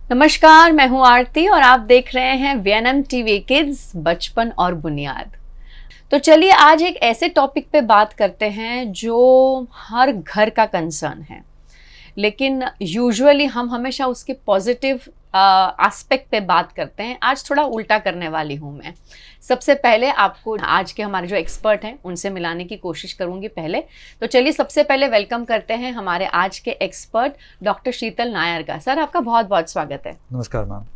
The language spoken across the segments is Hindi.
नमस्कार, मैं हूं आरती और आप देख रहे हैं वीएनएम टीवी किड्स बचपन और बुनियाद। तो चलिए आज एक ऐसे टॉपिक पे बात करते हैं जो हर घर का कंसर्न है, लेकिन यूजुअली हम हमेशा उसके पॉजिटिव एस्पेक्ट पे बात करते हैं। आज थोड़ा उल्टा करने वाली हूँ मैं। सबसे पहले आपको आज के हमारे जो एक्सपर्ट हैं उनसे मिलाने की कोशिश करूँगी पहले। तो चलिए सबसे पहले वेलकम करते हैं हमारे आज के एक्सपर्ट डॉक्टर शीतल नायर का। सर आपका बहुत बहुत स्वागत है। नमस्कार मैम।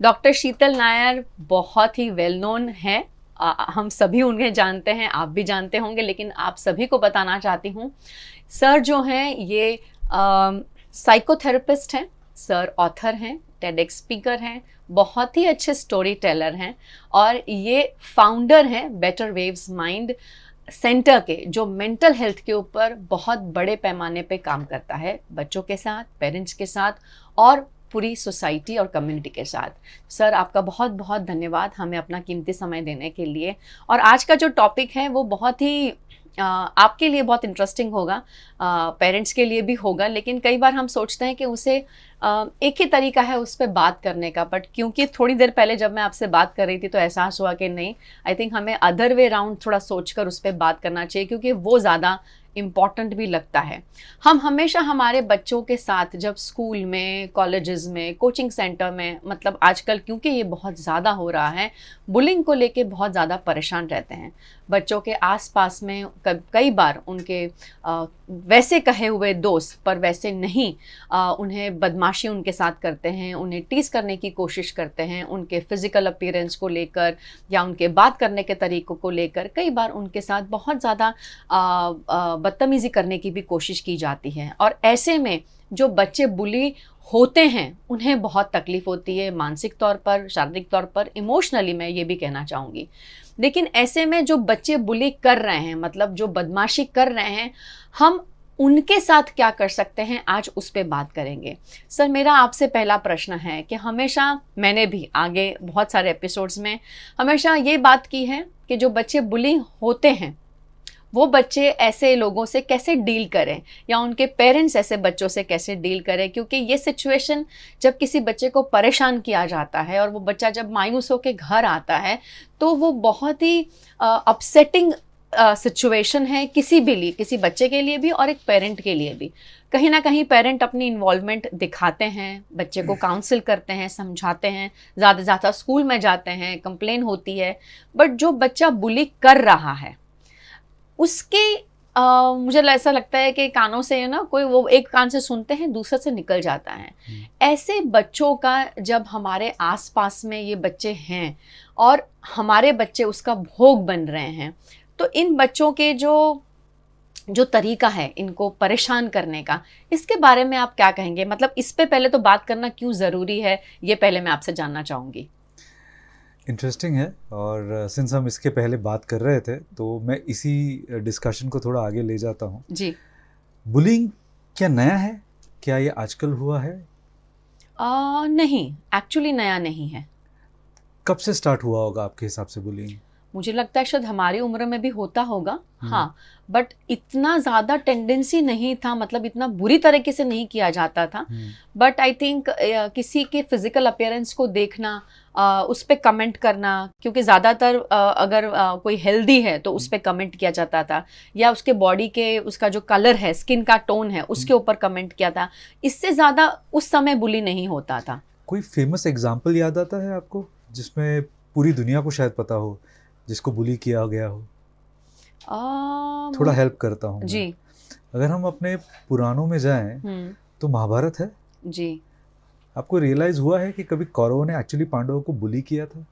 डॉक्टर शीतल नायर बहुत ही वेल नोन है, हम सभी उन्हें जानते हैं, आप भी जानते होंगे, लेकिन आप सभी को बताना चाहती हूँ। सर जो हैं ये साइकोथेरेपिस्ट हैं, सर ऑथर हैं, टेडेक्स स्पीकर हैं, बहुत ही अच्छे स्टोरी टेलर हैं और ये फाउंडर हैं बेटर वेव्स माइंड सेंटर के, जो मेंटल हेल्थ के ऊपर बहुत बड़े पैमाने पे काम करता है, बच्चों के साथ, पेरेंट्स के साथ और पूरी सोसाइटी और कम्युनिटी के साथ। सर आपका बहुत बहुत धन्यवाद हमें अपना कीमती समय देने के लिए। और आज का जो टॉपिक है वो बहुत ही आपके लिए बहुत इंटरेस्टिंग होगा, पेरेंट्स के लिए भी होगा, लेकिन कई बार हम सोचते हैं कि उसे एक ही तरीका है उस पर बात करने का, बट क्योंकि थोड़ी देर पहले जब मैं आपसे बात कर रही थी तो एहसास हुआ कि नहीं, आई थिंक हमें अदर वे राउंड थोड़ा सोचकर उस पर बात करना चाहिए, क्योंकि वो ज़्यादा इम्पॉर्टेंट भी लगता है। हम हमेशा हमारे बच्चों के साथ जब स्कूल में, कॉलेजेस में, कोचिंग सेंटर में, मतलब आजकल क्योंकि ये बहुत ज़्यादा हो रहा है, बुलिंग को लेके बहुत ज़्यादा परेशान रहते हैं। बच्चों के आसपास में कई बार उनके वैसे कहे हुए दोस्त पर वैसे नहीं, उन्हें बदमाशी उनके साथ करते हैं, उन्हें टीज करने की कोशिश करते हैं, उनके फिजिकल अपीयरेंस को लेकर या उनके बात करने के तरीकों को लेकर कई बार उनके साथ बहुत ज़्यादा बदतमीज़ी करने की भी कोशिश की जाती है। और ऐसे में जो बच्चे बुली होते हैं उन्हें बहुत तकलीफ होती है, मानसिक तौर पर, शारीरिक तौर पर, इमोशनली, मैं ये भी कहना चाहूँगी। लेकिन ऐसे में जो बच्चे बुली कर रहे हैं, मतलब जो बदमाशी कर रहे हैं, हम उनके साथ क्या कर सकते हैं, आज उस पर बात करेंगे। सर मेरा आपसे पहला प्रश्न है कि हमेशा मैंने भी आगे बहुत सारे एपिसोड्स में हमेशा ये बात की है कि जो बच्चे बुलिंग होते हैं वो बच्चे ऐसे लोगों से कैसे डील करें, या उनके पेरेंट्स ऐसे बच्चों से कैसे डील करें, क्योंकि ये सिचुएशन जब किसी बच्चे को परेशान किया जाता है और वो बच्चा जब मायूस होकर घर आता है तो वो बहुत ही अपसेटिंग सिचुएशन है किसी बच्चे के लिए भी और एक पेरेंट के लिए भी। कहीं ना कहीं पेरेंट अपनी इन्वॉल्वमेंट दिखाते हैं, बच्चे को काउंसिल करते हैं, समझाते हैं, ज़्यादा ज़्यादा स्कूल में जाते हैं, कंप्लेन होती है, बट जो बच्चा बुली कर रहा है उसके मुझे ऐसा लगता है कि कानों से ना, कोई वो एक कान से सुनते हैं दूसरे से निकल जाता है। ऐसे बच्चों का जब हमारे आसपास में ये बच्चे हैं और हमारे बच्चे उसका भोग बन रहे हैं, तो इन बच्चों के जो तरीका है इनको परेशान करने का, इसके बारे में आप क्या कहेंगे? मतलब इस पे पहले तो बात करना क्यों ज़रूरी है, ये पहले मैं आपसे जानना चाहूँगी। इंटरेस्टिंग है, और सिंस हम इसके पहले बात कर रहे थे तो मैं इसी डिस्कशन को थोड़ा आगे ले जाता हूँ। जी। बुलिंग क्या नया है? क्या ये आजकल हुआ है? नहीं, एक्चुअली नया नहीं है। कब से स्टार्ट हुआ होगा आपके हिसाब से बुलिंग? मुझे लगता है शायद हमारी उम्र में भी होता होगा, हाँ, बट इतना ज़्यादा टेंडेंसी नहीं था, मतलब इतना बुरी तरीके से नहीं किया जाता था। बट आई थिंक किसी के फिजिकल अपीयरेंस को देखना, उस पर कमेंट करना, क्योंकि ज़्यादातर अगर कोई हेल्दी है तो उस पर कमेंट किया जाता था, या उसके बॉडी के, उसका जो कलर है, स्किन का टोन है, उसके ऊपर कमेंट किया था। इससे ज़्यादा उस समय बुली नहीं होता था। कोई फेमस एग्जाम्पल याद आता है आपको जिसमें पूरी दुनिया को शायद पता हो, जिसको बुली किया गया हो? थोड़ा हेल्प करता हूँ जी। अगर हम अपने पुराणों में जाएं तो महाभारत है जी। आपको रियलाइज हुआ है कि कभी कौरवों ने एक्चुअली पांडवों को बुली किया था?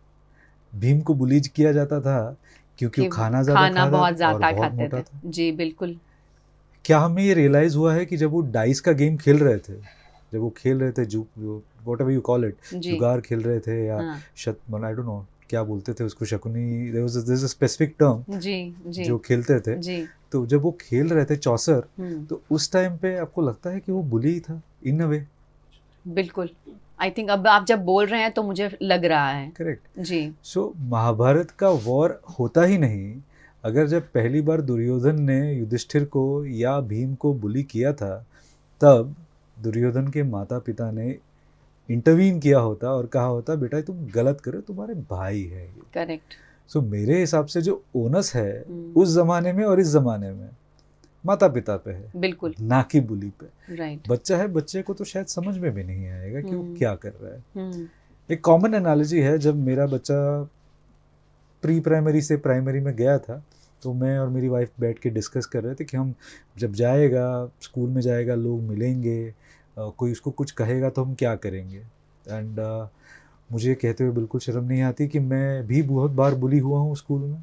भीम को बुली किया जाता था क्योंकि वो खाना बहुत ज्यादा और खाते मोटा थे। था। जी बिल्कुल। क्या हमें ये रियलाइज हुआ है कि जब वो डाइस का गेम खेल रहे थे, जब वो खेल रहे थे व्हाटएवर यू कॉल इट, जुगार खेल रहे थे या आई डोंट नो क्या बोलते थे उसको, Shakuni, there was a specific term जी जो खेलते थे जी। तो जब वो खेल रहे थे चौसर, तो उस टाइम पे आपको लगता है कि वो बुली ही था इन अ वे? बिल्कुल, आई थिंक अब आप जब बोल रहे हैं तो मुझे लग रहा है। करेक्ट जी। सो महाभारत का वॉर होता ही नहीं अगर जब पहली बार दुर्योधन ने युधिष्ठिर को या भीम को बुली किया था, तब दुर्योधन के माता पिता ने इंटरवीन किया होता और कहा होता बेटा तुम गलत करो, तुम्हारे भाई है ये। करेक्ट। सो मेरे हिसाब से जो ओनस है उस जमाने में और इस जमाने में माता पिता पे है, बिल्कुल, ना कि बुली पे। राइट। बच्चा है, बच्चे को तो शायद समझ में भी नहीं आएगा कि वो क्या कर रहा है। एक कॉमन एनालॉजी है, जब मेरा बच्चा प्री प्राइमरी से प्राइमरी में गया था तो मैं और मेरी वाइफ बैठ के डिस्कस कर रहे थे कि हम जब जाएगा स्कूल में जाएगा, लोग मिलेंगे, कोई उसको कुछ कहेगा तो हम क्या करेंगे। एंड मुझे कहते हुए बिल्कुल शर्म नहीं आती कि मैं भी बहुत बार बुली हुआ हूँ स्कूल में।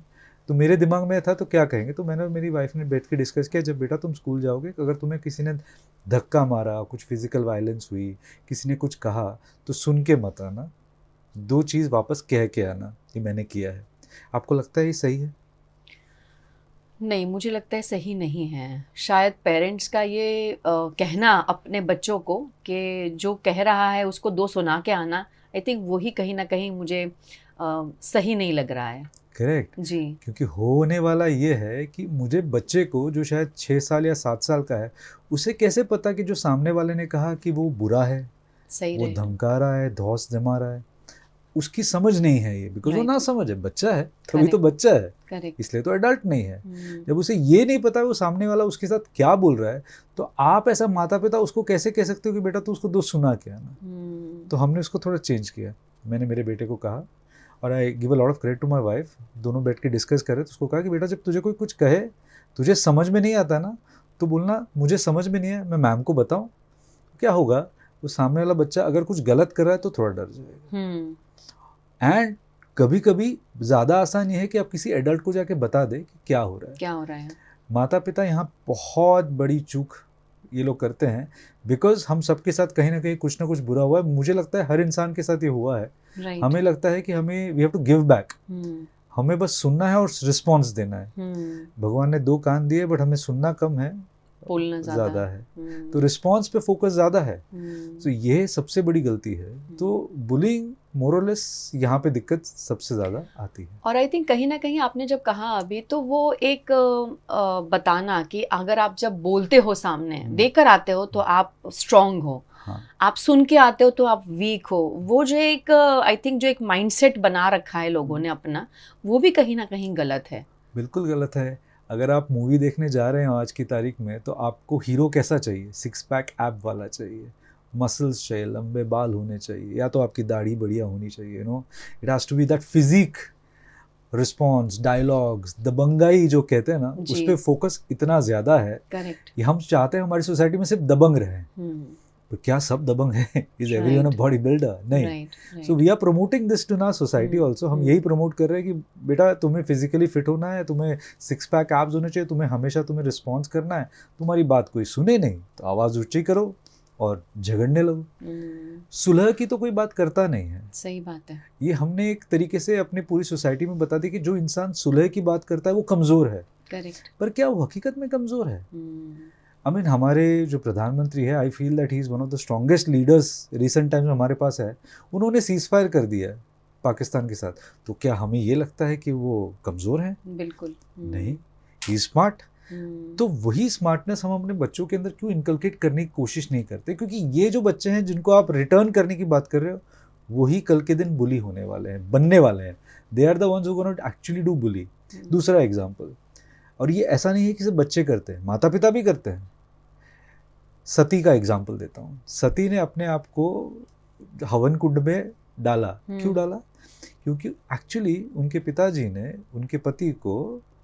तो मेरे दिमाग में था तो क्या कहेंगे, तो मैंने और मेरी वाइफ ने बैठ के डिस्कस किया, जब बेटा तुम स्कूल जाओगे अगर तुम्हें किसी ने धक्का मारा, कुछ फिजिकल वायलेंस हुई, किसी ने कुछ कहा, तो सुन के मत आना, 2 चीज़ वापस कह के आना कि मैंने किया है। आपको लगता है ये सही है? नहीं, मुझे लगता है सही नहीं है। शायद पेरेंट्स का ये कहना अपने बच्चों को कि जो कह रहा है उसको 2 सुना के आना, आई थिंक वही कहीं ना कहीं मुझे सही नहीं लग रहा है। करेक्ट जी। क्योंकि होने वाला ये है कि मुझे बच्चे को जो शायद 6 साल या 7 साल का है, उसे कैसे पता कि जो सामने वाले ने कहा कि वो बुरा है, सही वो धमका रहा है, धौंस जमा रहा है, उसकी समझ नहीं है ये, बिकॉज वो ना समझ है, बच्चा है, तभी तो बच्चा है। करेक्ट। इसलिए तो एडल्ट नहीं है। जब उसे ये नहीं पता वो सामने वाला उसके साथ क्या बोल रहा है, तो आप ऐसा माता पिता उसको कैसे कह सकते हो कि बेटा तू उसको 2 सुना के आना। तो हमने उसको थोड़ा चेंज किया। मैंने मेरे बेटे को कहा, और I give a lot of credit to my wife, दोनों बैठ के डिस्कस करे, तो उसको कहा कि बेटा जब तुझे कोई कुछ कहे, तुझे समझ में नहीं आता ना, तो बोलना मुझे समझ में नहीं है, मैं मैम को बताऊँ। क्या होगा, वो सामने वाला बच्चा अगर कुछ गलत कर रहा है तो थोड़ा डर जाएगा। एंड कभी कभी ज़्यादा आसान ये है कि आप किसी एडल्ट को जाके बता दें कि क्या हो रहा है। माता पिता यहाँ बहुत बड़ी चूक ये लोग करते हैं, बिकॉज हम सबके साथ कहीं ना कहीं कुछ ना कुछ बुरा हुआ है। मुझे लगता है हर इंसान के साथ ये हुआ है। हमें लगता है कि हमें we have to give back, हमें बस सुनना है और रिस्पॉन्स देना है। भगवान ने 2 कान दिए, बट हमें सुनना कम है, बोलना ज़्यादा है। तो रिस्पॉन्स पे फोकस ज़्यादा है। तो ये सबसे बड़ी गलती है। तो बुलिंग मोरलेस यहाँ पे दिक्कत सबसे ज़्यादा आती है। और आई थिंक कहीं ना कहीं आपने जब कहा अभी, तो वो एक बताना कि अगर आप जब बोलते हो सामने देकर आते हो तो आप स्ट्रांग हो, आप सुन के आते हो तो आप वीक हो, वो जो एक आई थिंक जो एक माइंडसेट बना रखा है लोगों ने अपना, वो भी कहीं ना कहीं गलत है। बिल्कुल गलत है। अगर आप मूवी देखने जा रहे हो आज की तारीख में, तो आपको हीरो कैसा चाहिए? 6 पैक ऐप वाला चाहिए, मसल्स चाहिए, लंबे बाल होने चाहिए, या तो आपकी दाढ़ी बढ़िया होनी चाहिए। No, it has to be that physique, response, dialogues, दबंगाई जो कहते हैं ना, उस पर फोकस इतना ज़्यादा है। करेक्ट। कि हम चाहते हैं हमारी सोसाइटी में सिर्फ दबंग रहे। तो क्या सब दबंग है? Is everyone a bodybuilder? नहीं। So we are promoting this to our society also. हम यही प्रमोट कर रहे हैं कि बेटा तुम्हें फिजिकली फिट होना है, तुम्हें 6 पैक एब्स होने चाहिए, तुम्हें हमेशा तुम्हें रिस्पॉन्स करना है। तुम्हारी बात कोई सुने नहीं तो आवाज़ ऊंची करो और झगड़ने लगो। सुलह की तो कोई बात करता नहीं है। सही बात है। ये हमने एक तरीके से अपनी पूरी सोसाइटी में बता दी कि जो इंसान सुलह की बात करता है वो कमज़ोर है। करेक्ट। पर क्या वो हकीकत में कमज़ोर है? आई मीन हमारे जो प्रधानमंत्री है, I feel that he is one of the strongest leaders recent times में हमारे पास है। उन्होंने सीज फायर कर दिया है पाकिस्तान के साथ। तो क्या हमें ये लगता है कि वो कमज़ोर हैं? बिल्कुल नहीं, ही इज स्मार्ट। तो वही स्मार्टनेस हम अपने बच्चों के अंदर क्यों इनकलकेट करने की कोशिश नहीं करते? क्योंकि ये जो बच्चे हैं जिनको आप रिटर्न करने की बात कर रहे हो, वही कल के दिन बुली होने वाले हैं, बनने वाले हैं। They are the ones who gonna actually do bully. दूसरा एग्जाम्पल, और ये ऐसा नहीं है कि सिर्फ बच्चे करते हैं, माता पिता भी करते हैं। सती का एग्जाम्पल देता हूँ। सती ने अपने आप को हवन कुंड में डाला। क्यों डाला? क्योंकि एक्चुअली उनके पिताजी ने उनके पति को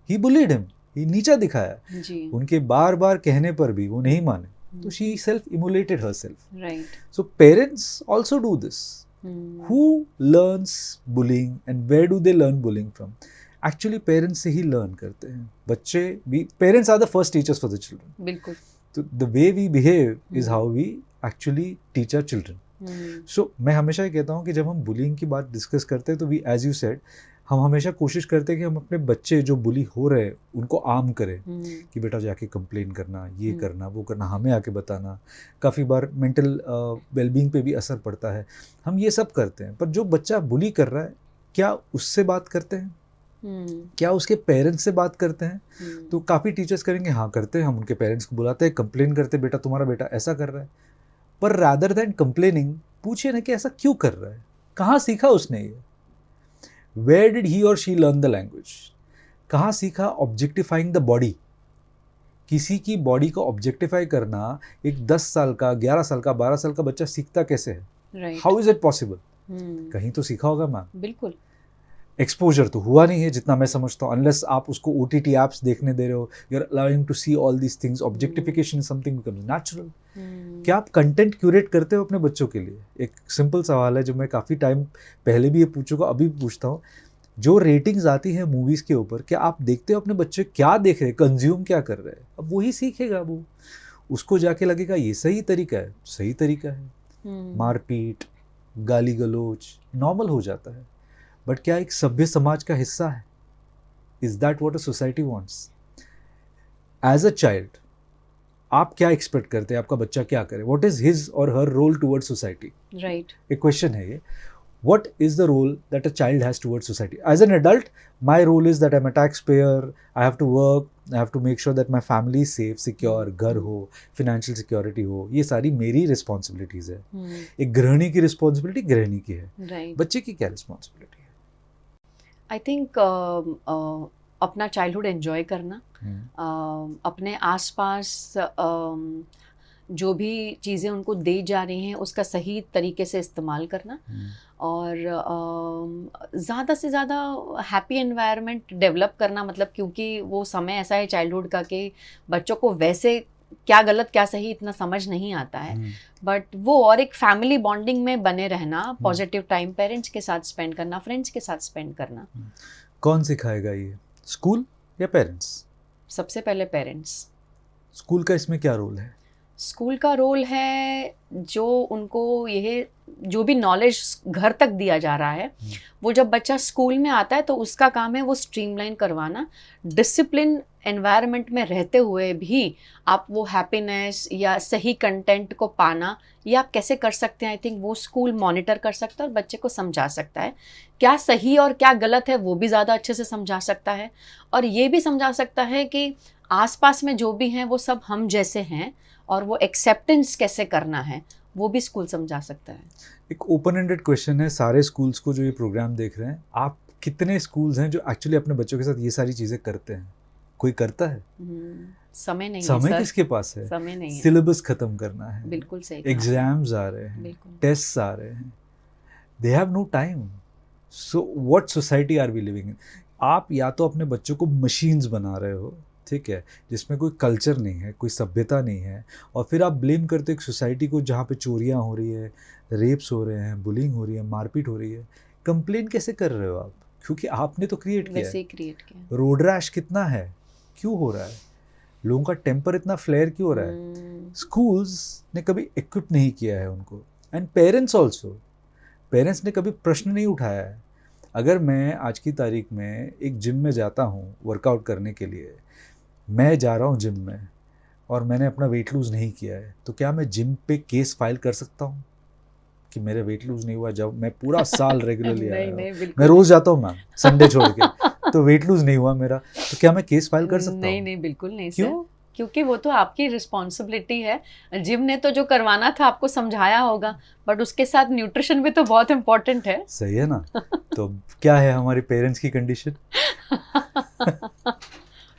ही बुलीड हिम, ही नीचा दिखाया जी। उनके बार बार कहने पर भी वो नहीं माने, तो she self emulated herself. Right. So parents also do this. Who learns bullying and where do they learn bullying from? Actually parents से ही लर्न करते हैं बच्चे भी। Parents are the first teachers for the children. बिल्कुल। तो the way we behave is how we actually teach our children. So मैं हमेशा ये कहता हूँ कि जब हम बुलिंग की बात डिस्कस करते हैं तो वी, एज यू सेड, हम हमेशा कोशिश करते हैं कि हम अपने बच्चे जो बुली हो रहे हैं उनको आर्म करें कि बेटा जाके कंप्लेन करना, ये करना, वो करना, हमें आके बताना। काफ़ी बार मेंटल वेलबींग पे भी असर पड़ता है। हम ये सब करते हैं, पर जो बच्चा बुली कर रहा है, क्या उससे बात करते हैं? क्या उसके पेरेंट्स से बात करते हैं? तो काफ़ी टीचर्स करेंगे हाँ करते हैं, हम उनके पेरेंट्स को बुलाते हैं, कंप्लेन करते हैं बेटा तुम्हारा बेटा ऐसा कर रहा है। पर रादर दैन कंप्लेनिंग, पूछिए ना कि ऐसा क्यों कर रहा है, कहाँ सीखा उसने ये, वेयर डिड ही और शी लर्न द लैंग्वेज, कहाँ सीखा ऑब्जेक्टिफाइंग द बॉडी। किसी की बॉडी को ऑब्जेक्टिफाई करना एक 10 साल का, 11 साल का, 12 साल का बच्चा सीखता कैसे है? How is it possible? कहीं तो सीखा होगा मैम। बिल्कुल। एक्सपोजर तो हुआ नहीं है जितना मैं समझता हूँ, अनलेस आप उसको OTT ऐप्स देखने दे रहे हो, you are allowing to see all these things. Objectification is something becomes natural. क्या आप कंटेंट क्यूरेट करते हो अपने बच्चों के लिए? एक सिंपल सवाल है जो मैं काफ़ी टाइम पहले भी ये पूछूंगा, अभी भी पूछता हूँ। जो रेटिंग्स आती है मूवीज़ के ऊपर, क्या आप देखते हो अपने बच्चे क्या देख रहे हैं, कंज्यूम क्या कर रहे हैं? अब वही सीखेगा वो, उसको जाके लगेगा ये सही तरीका है, सही तरीका है। मारपीट, गाली गलोच नॉर्मल हो जाता है, बट क्या एक सभ्य समाज का हिस्सा है? Is that what a society wants? As a child आप क्या एक्सपेक्ट करते हैं आपका बच्चा क्या करे? व्हाट इज हिज और हर रोल टुवर्ड्स सोसाइटी? राइट, एक क्वेश्चन है ये। What is the role that a child has towards society? As an adult, my role is that I'm a taxpayer, I have to work, I have to make sure that my family is safe, secure, घर हो, financial security हो, ये सारी मेरी responsibilities है। एक गृहिणी की responsibility गृहिणी की है। right. बच्चे की क्या responsibility है? I think अपना चाइल्डहुड एंजॉय करना, अपने आसपास जो भी चीज़ें उनको दी जा रही हैं उसका सही तरीके से इस्तेमाल करना, और ज़्यादा से ज़्यादा हैप्पी एनवायरनमेंट डेवलप करना। मतलब क्योंकि वो समय ऐसा है चाइल्डहुड का कि बच्चों को वैसे क्या गलत क्या सही इतना समझ नहीं आता है, बट वो और एक फैमिली बॉन्डिंग में बने रहना, पॉजिटिव टाइम पेरेंट्स के साथ स्पेंड करना, फ्रेंड्स के साथ स्पेंड करना। कौन सिखाएगा ये, स्कूल या पेरेंट्स? सबसे पहले पेरेंट्स। स्कूल का इसमें क्या रोल है? स्कूल का रोल है जो उनको यह जो भी नॉलेज घर तक दिया जा रहा है, वो जब बच्चा स्कूल में आता है तो उसका काम है वो स्ट्रीमलाइन करवाना। डिसिप्लिन एनवायरनमेंट में रहते हुए भी आप वो हैप्पीनेस या सही कंटेंट को पाना, ये आप कैसे कर सकते हैं? आई थिंक वो स्कूल मॉनिटर कर सकता है और बच्चे को समझा सकता है क्या सही और क्या गलत है, वो भी ज़्यादा अच्छे से समझा सकता है। और ये भी समझा सकता है कि आसपास में जो भी हैं वो सब हम जैसे हैं, और वो एक्सेप्टेंस कैसे करना है वो भी स्कूल समझा सकता है। एक ओपन एंडेड क्वेश्चन है सारे स्कूल्स को जो ये प्रोग्राम देख रहे हैं, आप कितने स्कूल्स हैं जो एक्चुअली अपने बच्चों के साथ ये सारी चीज़ें करते हैं? कोई करता है? समय नहीं है। समय किसके पास है? समय नहीं है। सिलेबस खत्म करना है, बिल्कुल सही, एग्जाम्स आ रहे हैं, टेस्ट आ रहे हैं, they have no time. So what society are we living in? आप या तो अपने बच्चों को मशीन्स बना रहे हो, ठीक है, जिसमें कोई कल्चर नहीं है, कोई सभ्यता नहीं है, और फिर आप ब्लेम करते हो एक सोसाइटी को जहाँ पे चोरियाँ हो रही है, रेप्स हो रहे हैं, बुलिंग हो रही है, मारपीट हो रही है। कंप्लेन कैसे कर रहे हो आप? क्योंकि आपने तो क्रिएट किया। रोड रैश कितना है, क्यों हो रहा है? लोगों का टेम्पर इतना फ्लेयर क्यों हो रहा है? स्कूल्स ने कभी इक्विप नहीं किया है उनको, एंड पेरेंट्स ऑल्सो। पेरेंट्स ने कभी प्रश्न नहीं उठाया है। अगर मैं आज की तारीख में एक जिम में जाता हूँ वर्कआउट करने के लिए, मैं जा रहा हूँ जिम में और मैंने अपना वेट लूज़ नहीं किया है, तो क्या मैं जिम पे केस फाइल कर सकता हूँ कि मेरे वेट लूज़ नहीं हुआ? जब मैं पूरा साल रेगुलरली आया हूँ, मैं रोज़ जाता हूँ मैम, संडे छोड़ के, तो वेट लूज़ नहीं हुआ मेरा, तो क्या मैं केस फाइल कर सकता हूँ? नहीं, बिल्कुल नहीं। क्यों? क्योंकि वो तो आपकी रिस्पॉन्सिबिलिटी है। जिम ने तो जो करवाना था आपको समझाया होगा, बट उसके साथ न्यूट्रिशन भी तो बहुत इम्पोर्टेंट है। सही है ना? तो क्या है हमारे पेरेंट्स की कंडीशन?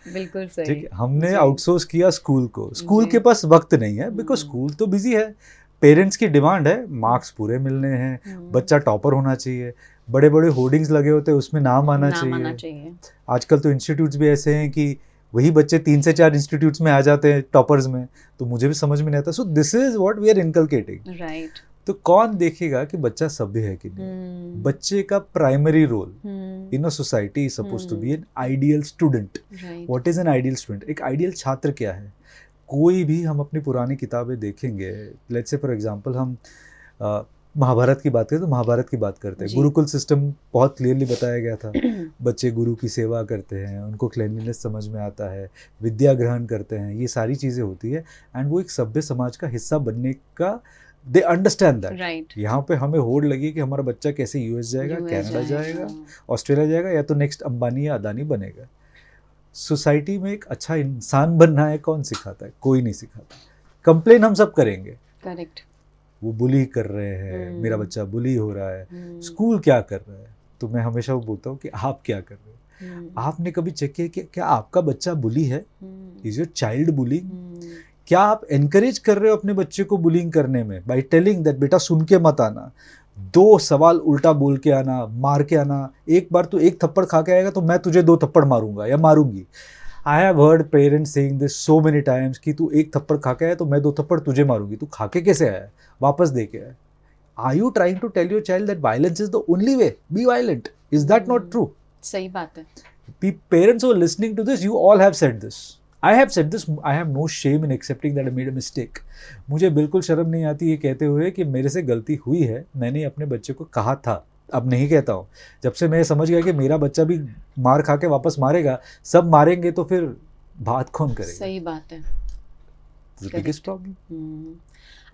बिल्कुल सही। ठीक है, हमने आउटसोर्स किया स्कूल को। स्कूल के पास वक्त नहीं है, बिकॉज स्कूल तो बिजी है। पेरेंट्स की डिमांड है मार्क्स पूरे मिलने हैं, बच्चा टॉपर होना चाहिए, बड़े बड़े होर्डिंग्स लगे होते हैं उसमें नाम आना चाहिए। आजकल तो इंस्टीट्यूट्स भी ऐसे हैं कि वही बच्चे 3 से 4 इंस्टीट्यूट्स में आ जाते हैं टॉपर्स में, तो मुझे भी समझ में नहीं आता। So this is what we are inculcating, right? तो कौन देखेगा कि बच्चा सभ्य है कि नहीं? बच्चे का primary role in a society is supposed to be an ideal student. What is an ideal student? एक आइडियल छात्र क्या है? कोई भी हम अपनी पुरानी किताबें देखेंगे, लेट्स से फॉर एग्जांपल हम महाभारत की बात करें तो महाभारत की बात करते हैं। गुरुकुल सिस्टम बहुत क्लियरली बताया गया था। बच्चे गुरु की सेवा करते हैं, उनको क्लीनलीनेस समझ में आता है, विद्या ग्रहण करते हैं, ये सारी चीज़ें होती है, एंड वो एक सभ्य समाज का हिस्सा बनने का दे अंडरस्टैंड दैट, राइट? यहाँ पे हमें होड़ लगी कि हमारा बच्चा कैसे यूएस जाएगा, कनाडा जाएगा, ऑस्ट्रेलिया जाएगा, या तो नेक्स्ट अंबानी या अदानी बनेगा। सोसाइटी में एक अच्छा इंसान बनना है, कौन सिखाता है? कोई नहीं सिखाता। कंप्लेन हम सब करेंगे, करेक्ट। वो बुली कर रहे हैं, मेरा बच्चा बुली हो रहा है, स्कूल क्या कर रहा है। तो मैं हमेशा वो बोलता हूँ कि आप क्या कर रहे हो, आपने कभी चेक किया कि क्या आपका बच्चा बुली है, इज योर चाइल्ड बुलिंग, क्या आप एनकरेज कर रहे हो अपने बच्चे को बुलिंग करने में बाय टेलिंग दैट बेटा सुन के मत आना, 2 सवाल उल्टा बोल के आना, मार के आना, एक बार तू 1 थप्पड़ खा के आएगा तो मैं तुझे 2 थप्पड़ मारूंगा या मारूंगी। I have heard parents saying this so many times कि तू 1 थप्पड़ खा के आया तो मैं 2 थप्पड़ तुझे मारूंगी, तू खा के कैसे आया, वापस दे के आया। Are you trying to tell your child that violence is the only way, be violent, is that not true? सही बात है। Parents who are listening to this, you all have said this. I have said this. I have no shame in accepting that I made a mistake. मुझे बिल्कुल शर्म नहीं आती ये कहते हुए कि मेरे से गलती हुई है, मैंने अपने बच्चे को कहा था, अब नहीं कहता हूँ। जब से मैं समझ गया कि मेरा बच्चा भी मार खा के वापस मारेगा, सब मारेंगे तो फिर बात कौन करेगा? सही बात है। Biggest problem.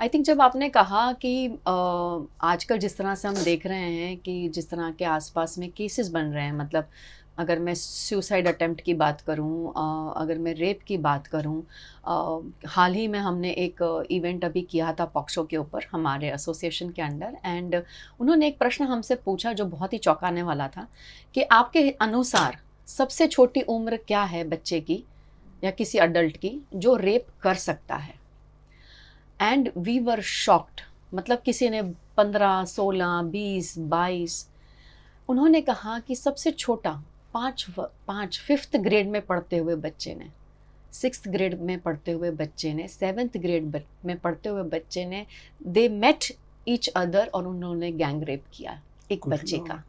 आई थिंक जब आपने कहा कि आजकल जिस तरह से हम देख रहे हैं कि जिस तरह के आसपास में केसेस बन रहे हैं, मतलब अगर मैं सुसाइड अटेम्प्ट की बात करूं, अगर मैं रेप की बात करूं, हाल ही में हमने एक इवेंट अभी किया था पॉक्सो के ऊपर हमारे एसोसिएशन के अंडर, एंड उन्होंने एक प्रश्न हमसे पूछा जो बहुत ही चौंकाने वाला था कि आपके अनुसार सबसे छोटी उम्र क्या है बच्चे की या किसी अडल्ट की जो रेप कर सकता है? एंड वी वर शॉक्ड, मतलब किसी ने 15, 16, 20, 22, उन्होंने कहा कि सबसे छोटा 5 5th ग्रेड में पढ़ते हुए बच्चे ने, 6th ग्रेड में पढ़ते हुए बच्चे ने, 7th ग्रेड में पढ़ते हुए बच्चे ने, दे मेट ईच अदर और उन्होंने गैंग रेप किया एक बच्चे का।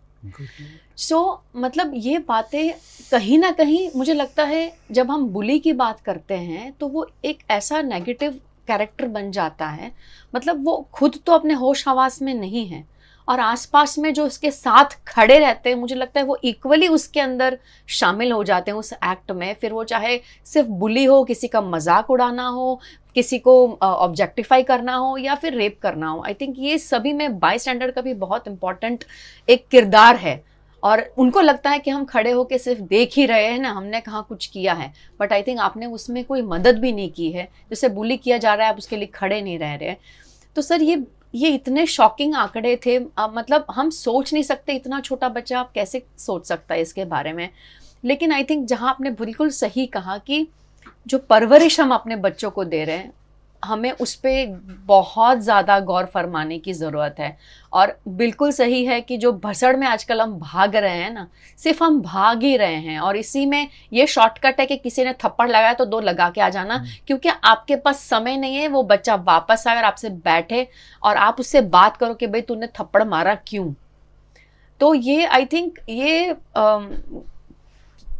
सो मतलब ये बातें कहीं ना कहीं मुझे लगता है जब हम बुली की बात करते हैं तो वो एक ऐसा नेगेटिव कैरेक्टर बन जाता है, मतलब वो खुद तो अपने होश हवास में नहीं है और आसपास में जो उसके साथ खड़े रहते हैं मुझे लगता है वो इक्वली उसके अंदर शामिल हो जाते हैं उस एक्ट में। फिर वो चाहे सिर्फ बुली हो, किसी का मजाक उड़ाना हो, किसी को ऑब्जेक्टिफाई करना हो या फिर रेप करना हो, आई थिंक ये सभी में बाई स्टैंडर्ड का भी बहुत इंपॉर्टेंट एक किरदार है। और उनको लगता है कि हम खड़े होकर सिर्फ देख ही रहे हैं ना, हमने कहाँ कुछ किया है, बट आई थिंक आपने उसमें कोई मदद भी नहीं की है। जैसे बुली किया जा रहा है आप उसके लिए खड़े नहीं रह रहे। तो सर ये इतने शॉकिंग आंकड़े थे, मतलब हम सोच नहीं सकते, इतना छोटा बच्चा आप कैसे सोच सकता है इसके बारे में। लेकिन आई थिंक जहाँ आपने बिल्कुल सही कहा कि जो परवरिश हम अपने बच्चों को दे रहे हैं हमें उस पर बहुत ज़्यादा गौर फरमाने की ज़रूरत है। और बिल्कुल सही है कि जो भसड़ में आजकल हम भाग रहे हैं ना, सिर्फ हम भाग ही रहे हैं और इसी में ये शॉर्टकट है कि किसी ने थप्पड़ लगाया तो 2 लगा के आ जाना, क्योंकि आपके पास समय नहीं है। वो बच्चा वापस आकर आपसे बैठे और आप उससे बात करो कि भाई तूने थप्पड़ मारा क्यों। तो ये आई थिंक ये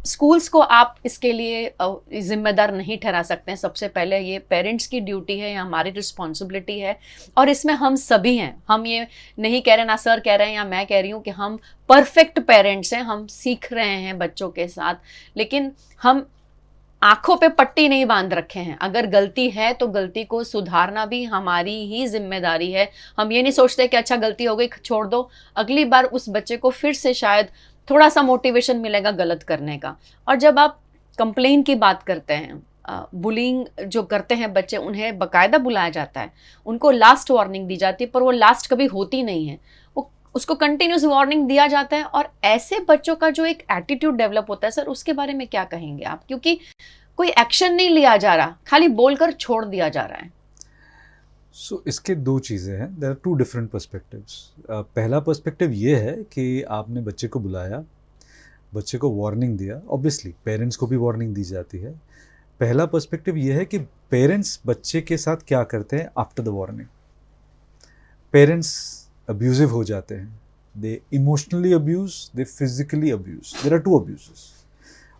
स्कूल्स को आप इसके लिए जिम्मेदार नहीं ठहरा सकते हैं। सबसे पहले ये पेरेंट्स की ड्यूटी है, या हमारी रिस्पॉन्सिबिलिटी है और इसमें हम सभी हैं। हम ये नहीं कह रहे, ना सर कह रहे हैं या मैं कह रही हूँ कि हम परफेक्ट पेरेंट्स हैं, हम सीख रहे हैं बच्चों के साथ, लेकिन हम आंखों पे पट्टी नहीं बांध रखे हैं। अगर गलती है तो गलती को सुधारना भी हमारी ही जिम्मेदारी है। हम ये नहीं सोचते कि अच्छा गलती हो गई छोड़ दो, अगली बार उस बच्चे को फिर से शायद थोड़ा सा मोटिवेशन मिलेगा गलत करने का। और जब आप कंप्लेन की बात करते हैं, बुलिंग जो करते हैं बच्चे, उन्हें बकायदा बुलाया जाता है, उनको लास्ट वार्निंग दी जाती है, पर वो लास्ट कभी होती नहीं है, वो उसको कंटिन्यूस वार्निंग दिया जाता है। और ऐसे बच्चों का जो एक एटीट्यूड डेवलप होता है सर, उसके बारे में क्या कहेंगे आप? क्योंकि कोई एक्शन नहीं लिया जा रहा, खाली बोलकर छोड़ दिया जा रहा है। सो इसके 2 चीज़ें हैं, देयर आर 2 डिफरेंट पर्सपेक्टिव्स। पहला पर्सपेक्टिव ये है कि आपने बच्चे को बुलाया, बच्चे को वार्निंग दिया, ऑब्वियसली पेरेंट्स को भी वार्निंग दी जाती है। पहला पर्सपेक्टिव ये है कि पेरेंट्स बच्चे के साथ क्या करते हैं after the warning. Parents abusive हो जाते हैं, they emotionally abuse, they physically abuse. There are 2 abuses.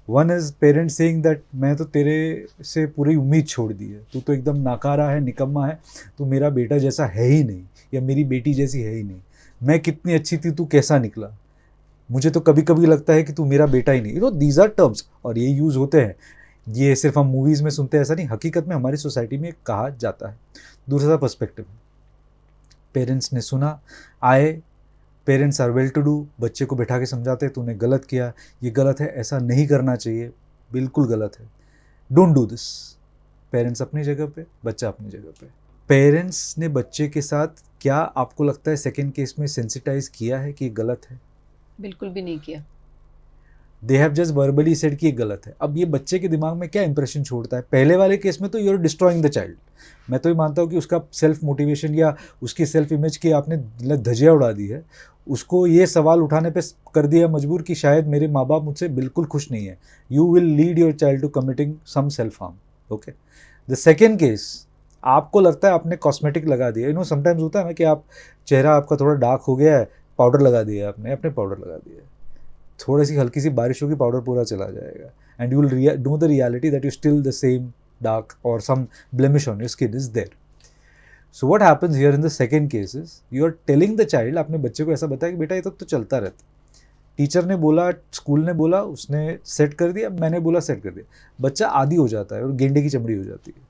One is parents saying that मैं तो तेरे से पूरी उम्मीद छोड़ दी है, तू तो एकदम नाकारा है, निकम्मा है, तू मेरा बेटा जैसा है ही नहीं या मेरी बेटी जैसी है ही नहीं, मैं कितनी अच्छी थी तू कैसा निकला, मुझे तो कभी कभी लगता है कि तू मेरा बेटा ही नहीं। दीज आर टर्म्स और ये यूज़ होते हैं। ये सिर्फ हम मूवीज़ में सुनते हैं ऐसा नहीं, हकीकत में हमारी सोसाइटी में कहा जाता है। दूसरा पर्सपेक्टिव, पेरेंट्स ने सुना, आए, parents are well to do, बच्चे को बैठा के समझाते हैं तूने गलत किया, ये गलत है, ऐसा नहीं करना चाहिए, बिल्कुल गलत है, डोंट डू दिस। पेरेंट्स अपनी जगह पे, बच्चा अपनी जगह पे। पेरेंट्स ने बच्चे के साथ क्या आपको लगता है सेकेंड केस में सेंसिटाइज किया है कि ये गलत है? बिल्कुल भी नहीं किया। They have just verbally said कि ये गलत है। अब ये बच्चे के दिमाग में क्या इंप्रेशन छोड़ता है? पहले वाले केस में तो you are destroying the child. मैं तो ये मानता हूँ कि उसका सेल्फ मोटिवेशन या उसकी सेल्फ इमेज की आपने धज्जियाँ उड़ा दी है, उसको ये सवाल उठाने पे कर दिया मजबूर कि शायद मेरे माँ बाप मुझसे बिल्कुल खुश नहीं है। You will lead your child to committing some self harm. Okay, the second case, आपको लगता है आपने कॉस्मेटिक लगा दिया। यू नो समटाइम्स होता है ना कि आप चेहरा आपका थोड़ा डार्क हो गया है, पाउडर लगा दिया आपने, अपने पाउडर लगा दिया, थोड़ी सी हल्की सी बारिश होगी पाउडर पूरा चला जाएगा, and you will know the reality that you still the same dark or some blemish on your skin is there. So what happens here in the second case is you are telling the child, आपने बच्चे को ऐसा बताया कि बेटा ये तो चलता रहता, टीचर ने बोला, स्कूल ने बोला, उसने सेट कर दिया, मैंने बोला सेट कर दिया। बच्चा आदी हो जाता है और गेंडे की चमड़ी हो जाती है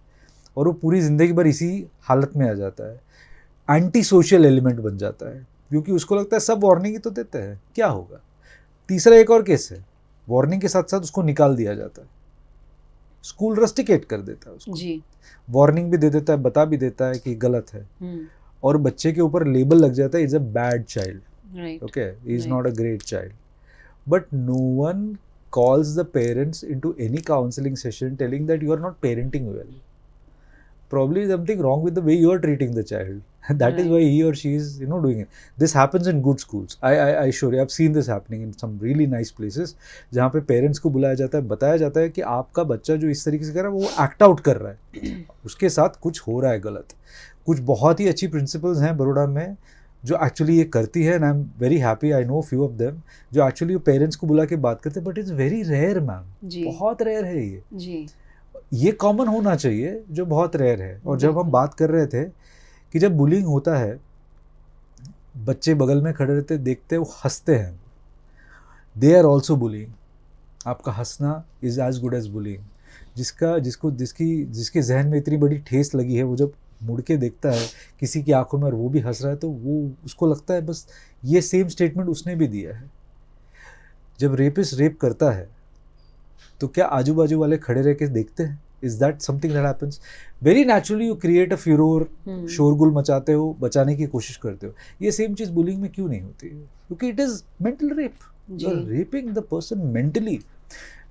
और वो पूरी ज़िंदगी भर इसी हालत में आ जाता है, एंटी सोशल एलिमेंट बन जाता है, क्योंकि उसको लगता है सब वार्निंग ही तो देते हैं, क्या होगा। तीसरा एक और केस है, वार्निंग के साथ साथ उसको निकाल दिया जाता है, स्कूल रस्टिकेट कर देता है उसको जी। वार्निंग भी दे देता है, बता भी देता है कि गलत है, और बच्चे के ऊपर लेबल लग जाता है, is a bad child, okay, is not a great child. But no one calls the parents into any counseling session telling that you are not parenting well. Probably something wrong with the way you are treating the child. That is why he or she is, doing it. This happens in good schools. I assure you, I've seen this happening in some really nice places, जहाँ पे पेरेंट्स को बुलाया जाता है, बताया जाता है कि आपका बच्चा जो इस तरीके से कर रहा है वो एक्ट आउट कर रहा है, उसके साथ कुछ हो रहा है गलत। कुछ बहुत ही अच्छी प्रिंसिपल्स हैं बड़ौदा में जो एक्चुअली ये करती है, and I am very happy, I know few of them, जो एक्चुअली पेरेंट्स को बुला के बात करते हैं, but it's very rare ma'am, बहुत रेयर है ये जी। ये कॉमन होना चाहिए जो बहुत रेयर है। और जब हम बात कर रहे थे कि जब बुलिंग होता है, बच्चे बगल में खड़े रहते देखते वो हंसते हैं, दे आर ऑल्सो बुलिंग। आपका हंसना is as good as bullying. जिसके जहन में इतनी बड़ी ठेस लगी है, वो जब मुड़ के देखता है किसी की आंखों में और वो भी हंस रहा है, तो वो उसको लगता है बस ये सेम स्टेटमेंट उसने भी दिया है। जब रेपिस्ट रेप करता है तो क्या आजू बाजू वाले खड़े रह के देखते हैं? Is that something that happens? Very naturally you create a furore, शोरगुल मचाते हो, बचाने की कोशिश करते हो। ये सेम चीज बुलिंग में क्यों नहीं होती है? क्योंकि it is mental rape, you are raping the person mentally.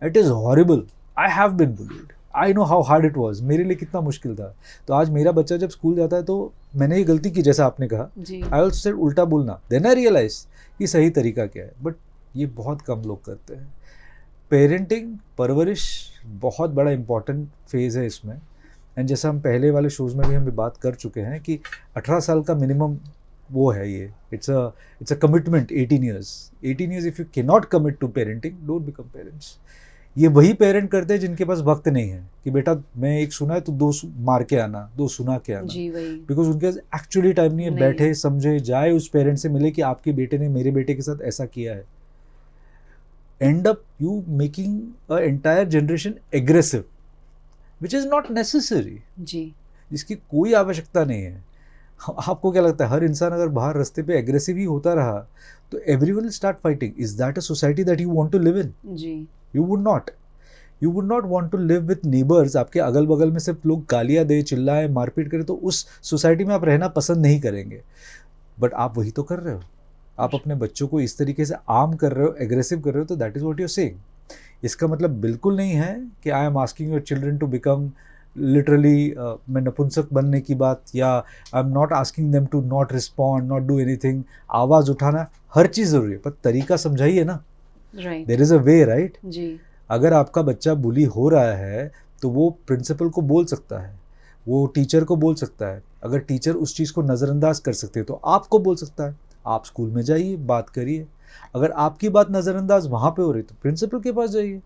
It is horrible. I have been bullied, I know how hard it was, मेरे लिए कितना मुश्किल था। तो आज मेरा बच्चा जब स्कूल जाता है तो मैंने ये गलती की, जैसा आपने कहा, आई ऑल्सो सेड उल्टा बोलना, देन आई रियलाइज कि सही तरीका क्या है, बट ये बहुत कम लोग करते हैं। पेरेंटिंग, परवरिश बहुत बड़ा इंपॉर्टेंट फेज़ है इसमें, एंड जैसा हम पहले वाले शोज़ में भी हम बात कर चुके हैं कि 18 साल का मिनिमम वो है, ये it's a commitment. 18 years if you can not commit to parenting, don't become parents. ये वही पेरेंट करते हैं जिनके पास वक्त नहीं है कि बेटा मैं एक सुना है तो 2 मार के आना, 2 सुना के आना, बिकॉज उनके पास एक्चुअली टाइम नहीं है, बैठे समझे जाए उस पेरेंट से मिले कि आपके बेटे ने मेरे बेटे के साथ ऐसा किया है। End up you making an entire generation aggressive, which is not necessary जी, जिसकी कोई आवश्यकता नहीं है। आपको क्या लगता है, हर इंसान अगर बाहर रास्ते पे एग्रेसिव ही होता रहा तो everyone will start fighting? Is that a society that you want to live in? जी, You would not want to live with neighbors, आपके अगल बगल में सिर्फ लोग गालियाँ दे, चिल्लाए, मारपीट करें, तो उस सोसाइटी में आप रहना पसंद नहीं करेंगे। बट आप वही तो कर रहे हो, आप अपने बच्चों को इस तरीके से आर्म कर रहे हो, एग्रेसिव कर रहे हो, तो that is what you are saying. इसका मतलब बिल्कुल नहीं है कि I am asking your children to become literally मैं नपुंसक बनने की बात, या I am not asking them to not respond, not do anything. आवाज़ उठाना हर चीज़ ज़रूरी है, पर तरीका समझाइए ना। There is a way, right जी। अगर आपका बच्चा बुली हो रहा है तो वो प्रिंसिपल को बोल सकता है, वो टीचर को बोल सकता है। अगर टीचर उस चीज़ को नज़रअंदाज कर सकते हैं तो आपको बोल सकता है। आप स्कूल में जाइए, बात करिए। अगर आपकी बात नज़रअंदाज वहाँ पे हो रही तो प्रिंसिपल के पास जाइए,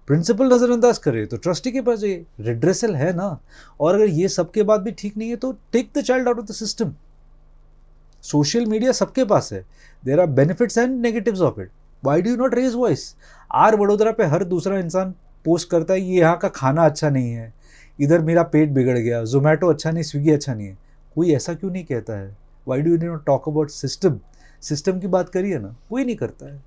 प्रिंसिपल नज़रअंदाज कर रही है तो ट्रस्टी के पास जाइए। रिड्रेसल है ना। और अगर ये सबके बाद भी ठीक नहीं है तो take the child out of the system. Social media सबके पास है, there are benefits and negatives of it. Why do you not raise voice? आर वडोदरा पे हर दूसरा इंसान पोस्ट करता है ये यहाँ का खाना अच्छा नहीं है, इधर मेरा पेट बिगड़ गया, जोमेटो अच्छा नहीं, स्विगी अच्छा नहीं है। कोई ऐसा क्यों नहीं कहता है? Why do you not talk about system? System की बात करिए ना, कोई नहीं करता है।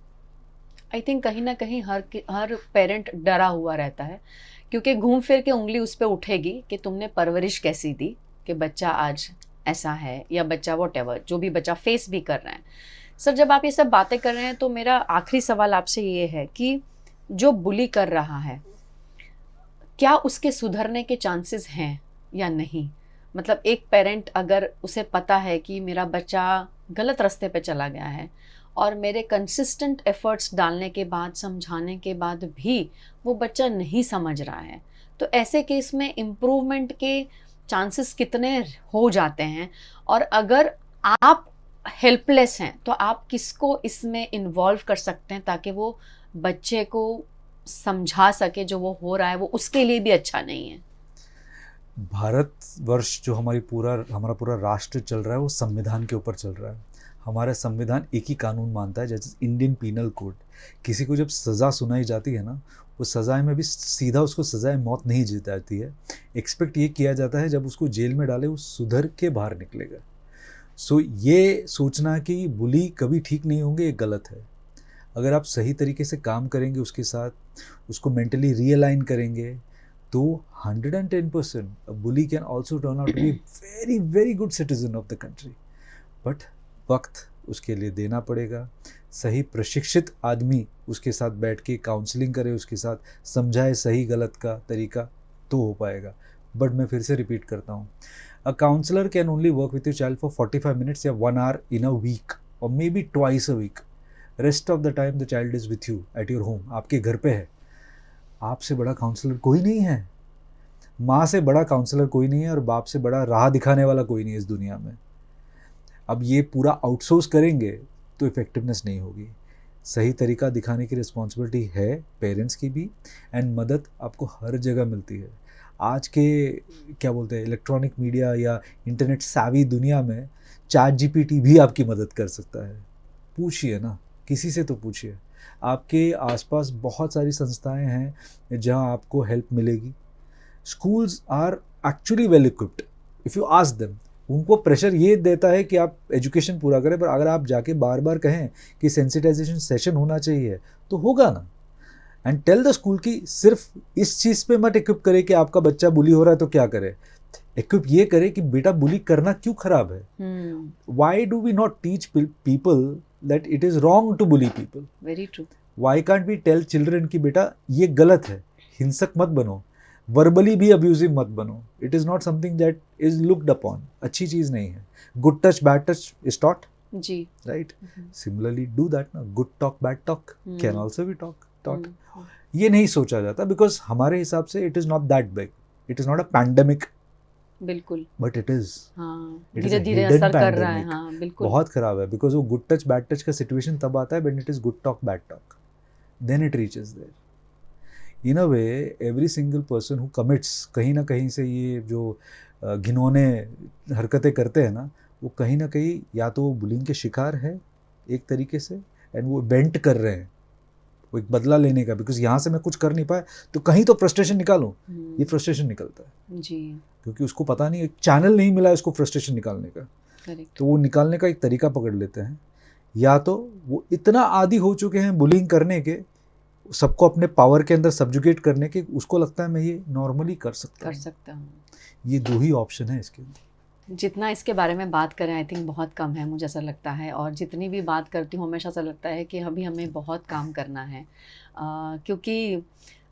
आई थिंक कहीं ना कहीं हर पेरेंट डरा हुआ रहता है, क्योंकि घूम फिर के उंगली उस पर उठेगी कि तुमने परवरिश कैसी दी कि बच्चा आज ऐसा है, या बच्चा व्हाटएवर जो भी बच्चा फेस भी कर रहा है। सर जब आप ये सब बातें कर रहे हैं तो मेरा आखिरी सवाल आपसे ये है कि जो बुली कर रहा है क्या उसके सुधरने के चांसेस हैं या नहीं? मतलब एक पेरेंट अगर उसे पता है कि मेरा बच्चा गलत रास्ते पे चला गया है और मेरे कंसिस्टेंट एफर्ट्स डालने के बाद, समझाने के बाद भी वो बच्चा नहीं समझ रहा है, तो ऐसे केस में इम्प्रूवमेंट के चांसेस कितने हो जाते हैं? और अगर आप हेल्पलेस हैं तो आप किसको इसमें इन्वॉल्व कर सकते हैं ताकि वो बच्चे को समझा सके जो वो हो रहा है वो उसके लिए भी अच्छा नहीं है? भारतवर्ष जो हमारा पूरा राष्ट्र चल रहा है वो संविधान के ऊपर चल रहा है। हमारा संविधान एक ही कानून मानता है, जैसे इंडियन पीनल कोड। किसी को जब सज़ा सुनाई जाती है ना, उस सज़ाए में भी सीधा उसको सज़ाए मौत नहीं दी जाती है। एक्सपेक्ट ये किया जाता है जब उसको जेल में डाले वो सुधर के बाहर निकलेगा। सो ये सोचना कि बुली कभी ठीक नहीं होंगे, ये गलत है। अगर आप सही तरीके से काम करेंगे उसके साथ, उसको मेंटली रीअलाइन करेंगे, तो 110% a bully can also turn out to be very very good citizen of the country. But वक्त उसके लिए देना पड़ेगा। सही प्रशिक्षित आदमी उसके साथ बैठ के काउंसलिंग करे, उसके साथ समझाए सही गलत का तरीका, तो हो पाएगा। बट मैं फिर से रिपीट करता हूँ, a counsellor can only work with your child for 45 minutes या 1 hour इन अ वीक और maybe twice a week. Rest of the time the child is with you at your home, आपके घर पे है। आपसे बड़ा काउंसलर कोई नहीं है, माँ से बड़ा काउंसलर कोई नहीं है, और बाप से बड़ा राह दिखाने वाला कोई नहीं है इस दुनिया में। अब ये पूरा आउटसोर्स करेंगे तो इफ़ेक्टिवनेस नहीं होगी। सही तरीका दिखाने की रिस्पॉन्सिबिलिटी है पेरेंट्स की भी, एंड मदद आपको हर जगह मिलती है। आज के क्या बोलते हैं इलेक्ट्रॉनिक मीडिया या इंटरनेट सावी दुनिया में ChatGPT भी आपकी मदद कर सकता है। पूछिए ना, किसी से तो पूछिए। आपके आसपास बहुत सारी संस्थाएं हैं जहां आपको हेल्प मिलेगी। Schools are actually well equipped if you ask them. उनको प्रेशर ये देता है कि आप एजुकेशन पूरा करें, पर अगर आप जाके बार बार कहें कि सेंसिटाइजेशन सेशन होना चाहिए तो होगा ना। एंड टेल द स्कूल कि सिर्फ इस चीज़ पे मत इक्विप करे कि आपका बच्चा बुली हो रहा है तो क्या करे। इक्विप ये करे कि बेटा बुली करना क्यों खराब है। Why do we not teach people that it is wrong to bully people? Very true. Why can't we tell children कि बेटा ये गलत है, हिंसक मत बनो, वर्बली भी अब्यूजिव मत बनो। It is not something that is looked upon, अच्छी चीज़ नहीं है। Good touch bad touch is taught, जी, राइट? सिमिलरली डू दैट ना, good talk bad talk can also be taught. ये नहीं सोचा जाता बिकॉज हमारे हिसाब से it is not that big, it is not a pandemic. बिल्कुल, बट इट इज धीरे धीरे असर कर रहा है। हाँ बिल्कुल, बहुत खराब है। बिकॉज वो गुड टच बैड टच का सिचुएशन तब आता है when it is good talk bad talk, then it reaches there. In a way every single person who commits, कहीं ना कहीं से ये जो घिनौने हरकतें करते हैं ना, वो कहीं ना कहीं या तो वो बुलिंग के शिकार है एक तरीके से, एंड वो बेंट कर रहे हैं वो एक बदला लेने का। बिकॉज यहाँ से मैं कुछ कर नहीं पाया तो कहीं तो फ्रस्ट्रेशन निकालूं, ये फ्रस्ट्रेशन निकलता है जी, क्योंकि उसको पता नहीं, एक चैनल नहीं मिला है उसको फ्रस्ट्रेशन निकालने का। करेक्ट। तो वो निकालने का एक तरीका पकड़ लेते हैं, या तो वो इतना आदी हो चुके हैं बुलिंग करने के, सबको अपने पावर के अंदर सब्जुगेट करने के, उसको लगता है मैं ये नॉर्मली कर सकता हूँ। ये दो ही ऑप्शन है इसके अंदर। जितना इसके बारे में बात करें आई थिंक बहुत कम है, मुझे ऐसा लगता है। और जितनी भी बात करती हूँ हमेशा ऐसा लगता है कि अभी हमें बहुत काम करना है, क्योंकि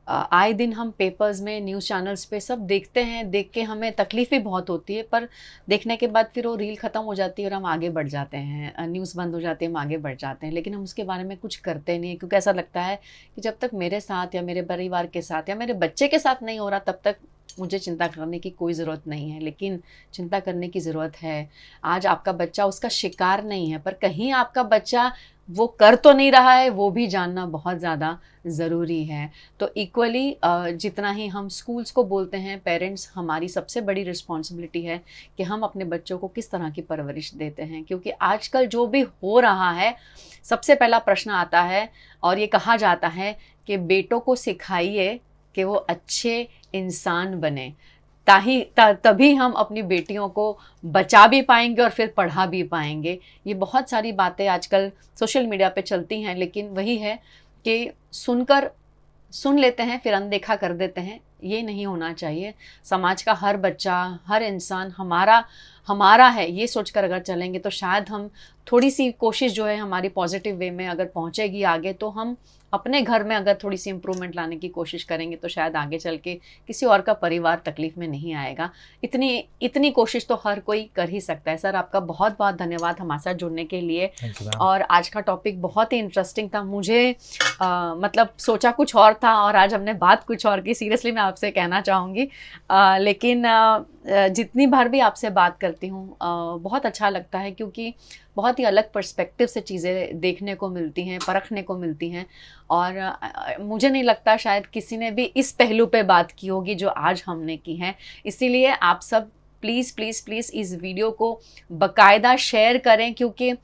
आए दिन हम पेपर्स में, न्यूज़ चैनल्स पे सब देखते हैं, देख के हमें तकलीफ़ भी बहुत होती है, पर देखने के बाद फिर वो रील ख़त्म हो जाती है और हम आगे बढ़ जाते हैं, न्यूज़ बंद हो जाती है, हम आगे बढ़ जाते हैं, लेकिन हम उसके बारे में कुछ करते नहीं हैं। क्योंकि ऐसा लगता है कि जब तक मेरे साथ या मेरे परिवार के साथ या मेरे बच्चे के साथ नहीं हो रहा तब तक मुझे चिंता करने की कोई ज़रूरत नहीं है। लेकिन चिंता करने की ज़रूरत है। आज आपका बच्चा उसका शिकार नहीं है, पर कहीं आपका बच्चा वो कर तो नहीं रहा है, वो भी जानना बहुत ज़्यादा ज़रूरी है। तो इक्वली जितना ही हम स्कूल्स को बोलते हैं, पेरेंट्स, हमारी सबसे बड़ी रिस्पॉन्सिबिलिटी है कि हम अपने बच्चों को किस तरह की परवरिश देते हैं। क्योंकि आजकल जो भी हो रहा है, सबसे पहला प्रश्न आता है और ये कहा जाता है कि बेटों को सिखाइए कि वो अच्छे इंसान बने, तभी हम अपनी बेटियों को बचा भी पाएंगे और फिर पढ़ा भी पाएंगे। ये बहुत सारी बातें आजकल सोशल मीडिया पे चलती हैं, लेकिन वही है कि सुन लेते हैं फिर अनदेखा कर देते हैं, ये नहीं होना चाहिए। समाज का हर बच्चा, हर इंसान हमारा है, ये सोचकर अगर चलेंगे तो शायद हम थोड़ी सी कोशिश जो है हमारी पॉजिटिव वे में अगर पहुंचेगी आगे, तो हम अपने घर में अगर थोड़ी सी इम्प्रूवमेंट लाने की कोशिश करेंगे तो शायद आगे चल के किसी और का परिवार तकलीफ में नहीं आएगा। इतनी कोशिश तो हर कोई कर ही सकता है। सर, आपका बहुत बहुत धन्यवाद हमारे साथ जुड़ने के लिए। और आज का टॉपिक बहुत ही इंटरेस्टिंग था। मुझे मतलब सोचा कुछ और था और आज हमने बात कुछ और की, सीरियसली मैं आपसे कहना चाहूँगी। लेकिन जितनी बार भी आपसे बात करती हूँ बहुत अच्छा लगता है, क्योंकि बहुत ही अलग पर्सपेक्टिव से चीज़ें देखने को मिलती हैं, परखने को मिलती हैं। और मुझे नहीं लगता शायद किसी ने भी इस पहलू पे बात की होगी जो आज हमने की है। इसीलिए आप सब प्लीज़ प्लीज़ प्लीज़ इस वीडियो को बाकायदा शेयर करें, क्योंकि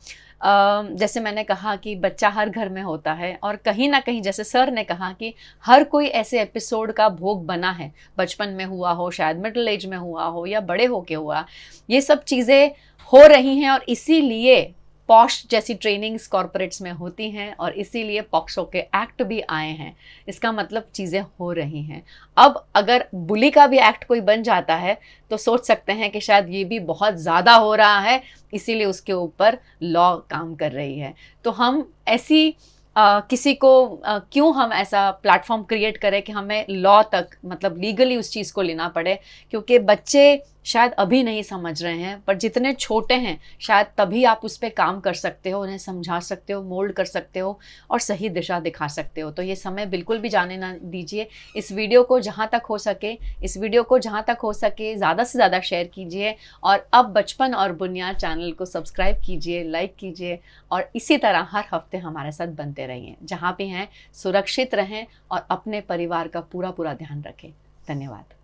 जैसे मैंने कहा कि बच्चा हर घर में होता है, और कहीं ना कहीं जैसे सर ने कहा कि हर कोई ऐसे एपिसोड का भोग बना है। बचपन में हुआ हो, शायद मिडिल एज में हुआ हो, या बड़े होके हुआ, ये सब चीज़ें हो रही हैं। और इसीलिए पॉश जैसी ट्रेनिंग्स कॉर्पोरेट्स में होती हैं, और इसीलिए पॉक्सो के एक्ट भी आए हैं। इसका मतलब चीज़ें हो रही हैं। अब अगर बुली का भी एक्ट कोई बन जाता है तो सोच सकते हैं कि शायद ये भी बहुत ज़्यादा हो रहा है, इसीलिए उसके ऊपर लॉ काम कर रही है। तो हम ऐसी किसी को क्यों हम ऐसा प्लेटफॉर्म क्रिएट करें कि हमें लॉ तक, मतलब लीगली उस चीज़ को लेना पड़े, क्योंकि बच्चे शायद अभी नहीं समझ रहे हैं, पर जितने छोटे हैं शायद तभी आप उस पर काम कर सकते हो, उन्हें समझा सकते हो, मोल्ड कर सकते हो और सही दिशा दिखा सकते हो। तो ये समय बिल्कुल भी जाने ना दीजिए। इस वीडियो को जहाँ तक हो सके ज़्यादा से ज़्यादा शेयर कीजिए, और अब बचपन और बुनियाद चैनल को सब्सक्राइब कीजिए, लाइक कीजिए, और इसी तरह हर हफ्ते हमारे साथ बनते रहिए। जहाँ भी हैं सुरक्षित रहें और अपने परिवार का पूरा ध्यान रखें। धन्यवाद।